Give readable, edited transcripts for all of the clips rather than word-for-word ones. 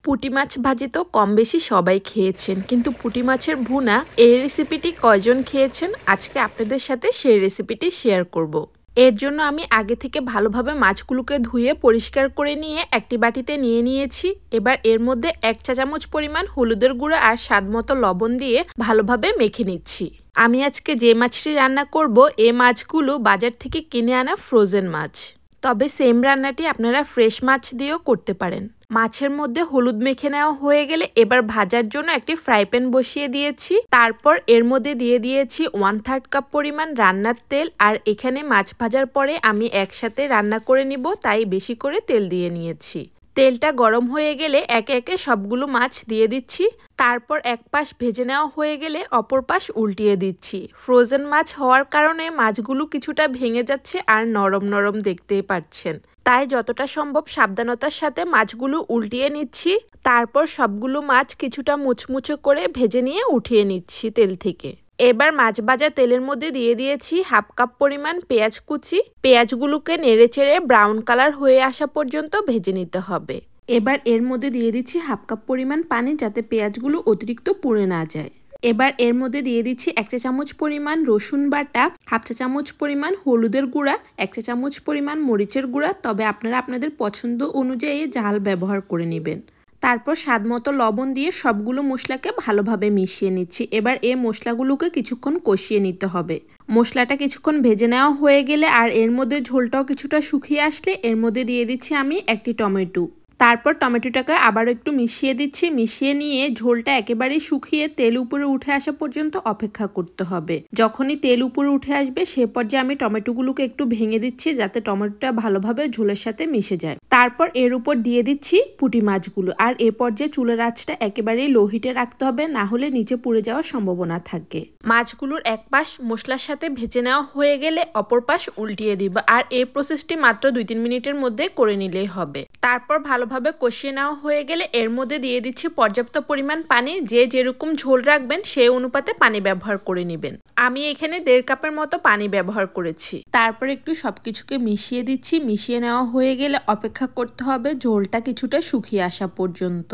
পুঁটি মাছ ভাজি তো কম বেশি সবাই খেয়েছেন, কিন্তু পুঁটি মাছের ভুনা এই রেসিপিটি কয়জন খেয়েছেন আজকে আপনাদের সাথে সেই রেসিপিটি শেয়ার করব। এর জন্য আমি আগে থেকে ভালোভাবে মাছগুলোকে ধুয়ে পরিষ্কার করে নিয়ে একটি বাটিতে নিয়ে নিয়েছি। এবার এর মধ্যে 1 চা চামচ পরিমাণ হলুদের গুঁড়া আর স্বাদমতো লবণ দিয়ে ভালোভাবে মেখে নিচ্ছি। আমি আজকে যে মাছটি রান্না করব এই মাছগুলো বাজার থেকে কিনে আনা ফ্রোজেন মাছ, তবে সেম রান্নাটি আপনারা ফ্রেশ মাছ দিয়েও করতে পারেন। মাছের মধ্যে হলুদ মেখে নেওয়া হয়ে গেলে এবার ভাজার জন্য একটি ফ্রাই প্যান বসিয়ে দিয়েছি। তারপর এর মধ্যে দিয়ে দিয়েছি 1/3 কাপ পরিমাণ রান্নার তেল। আর এখানে মাছ ভাজার পরে আমি একসাথে রান্না করে নিব, তাই বেশি করে তেল দিয়ে নিয়েছি। তেলটা গরম হয়ে গেলে একে একে সবগুলো মাছ দিয়ে দিচ্ছি। তারপর এক পাশ ভেজে নেওয়া হয়ে গেলে অপর পাশ উল্টিয়ে দিচ্ছি। ফ্রোজেন মাছ হওয়ার কারণে মাছগুলো কিছুটা ভেঙে যাচ্ছে আর নরম নরম দেখতেই পাচ্ছেন, তাই যতটা সম্ভব সাবধানতার সাথে মাছগুলো উল্টিয়ে নিচ্ছি। তারপর সবগুলো মাছ কিছুটা মুচমুচে করে ভেজে নিয়ে উঠিয়ে নিচ্ছি তেল থেকে। এবার মাছ ভাজা তেলের মধ্যে দিয়ে দিয়েছি 1/2 কাপ পরিমাণ পেঁয়াজ কুচি। পেঁয়াজগুলোকে নেড়েচেড়ে ব্রাউন কালার হয়ে আসা পর্যন্ত ভেজে নিতে হবে। এবার এর মধ্যে দিয়ে দিচ্ছি 1/2 কাপ পরিমাণ পানি, যাতে পেঁয়াজগুলো অতিরিক্ত পুড়ে না যায়। এবার এর মধ্যে দিয়ে দিচ্ছি 1 চা চামচ পরিমাণ রসুন বাটা, 1/2 চা চামচ পরিমাণ হলুদের গুঁড়া, 1 চা চামচ পরিমাণ মরিচের গুঁড়া, তবে আপনারা আপনাদের পছন্দ অনুযায়ী ঝাল ব্যবহার করে নেবেন। তারপর স্বাদমতো লবণ দিয়ে সবগুলো মশলাকে ভালোভাবে মিশিয়ে নিচ্ছি। এবার এই মশলাগুলোকে কিছুক্ষণ কষিয়ে নিতে হবে। মশলাটা কিছুক্ষণ ভেজে নেওয়া হয়ে গেলে আর এর মধ্যে ঝোলটাও কিছুটা শুকিয়ে আসলে এর মধ্যে দিয়ে দিচ্ছি আমি একটি টমেটো। তারপর টমেটোটাকে আবারও একটু মিশিয়ে দিচ্ছি। মিশিয়ে নিয়ে ঝোলটা একেবারেই শুকিয়ে তেল উপরে উঠে আসা পর্যন্ত অপেক্ষা করতে হবে। যখনই তেল উপরে উঠে আসবে সে পর্যায়ে আমি টমেটোগুলোকে একটু ভেঙে দিচ্ছি, যাতে টমেটোটা ভালোভাবে ঝোলের সাথে মিশে যায়। তারপর এর উপর দিয়ে দিচ্ছি পুঁটি মাছগুলো। আর এ পর্যায়ে চুলের আঁচটা একেবারেই লো হিটে রাখতে হবে, না হলে নিচে পুড়ে যাওয়ার সম্ভাবনা থাকে। মাছগুলোর এক পাশ মশলার সাথে ভেজে নেওয়া হয়ে গেলে অপর পাশ উল্টিয়ে দিব। আর এই প্রসেসটি মাত্র 2-3 মিনিটের মধ্যে করে নিলেই হবে। তারপর ভালোভাবে কষিয়ে নেওয়া হয়ে গেলে এর মধ্যে দিয়ে দিচ্ছি পর্যাপ্ত পরিমাণ পানি। যে যেরকম ঝোল রাখবেন সেই অনুপাতে পানি ব্যবহার করে নেবেন। আমি এখানে 1.5 কাপের মতো পানি ব্যবহার করেছি। তারপর একটু সবকিছুকে মিশিয়ে দিচ্ছি। মিশিয়ে নেওয়া হয়ে গেলে অপেক্ষা করতে হবে ঝোলটা কিছুটা শুকিয়ে আসা পর্যন্ত।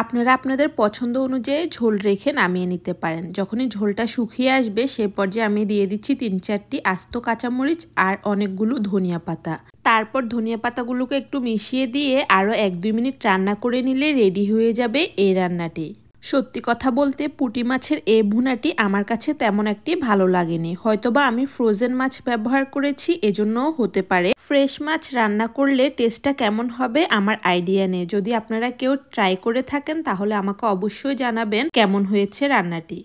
আপনারা আপনাদের পছন্দ অনুযায়ী ঝোল রেখে নামিয়ে নিতে পারেন। যখনই ঝোলটা শুকিয়ে আসবে সে পর্যায়ে আমি দিয়ে দিচ্ছি 3-4টি আস্ত কাঁচামরিচ আর অনেকগুলো ধনিয়া পাতা। তারপর ধনিয়া পাতাগুলোকে একটু মিশিয়ে দিয়ে আরও 1-2 মিনিট রান্না করে নিলে রেডি হয়ে যাবে এই রান্নাটি। সত্যি কথা বলতে পুঁটি মাছের এই ভুনাটি আমার কাছে তেমন একটি ভালো লাগেনি। হয়তোবা আমি ফ্রোজেন মাছ ব্যবহার করেছি, এজন্যও হতে পারে। ফ্রেশ মাছ রান্না করলে টেস্টটা কেমন হবে আমার আইডিয়া নেই। যদি আপনারা কেউ ট্রাই করে থাকেন তাহলে আমাকে অবশ্যই জানাবেন কেমন হয়েছে রান্নাটি।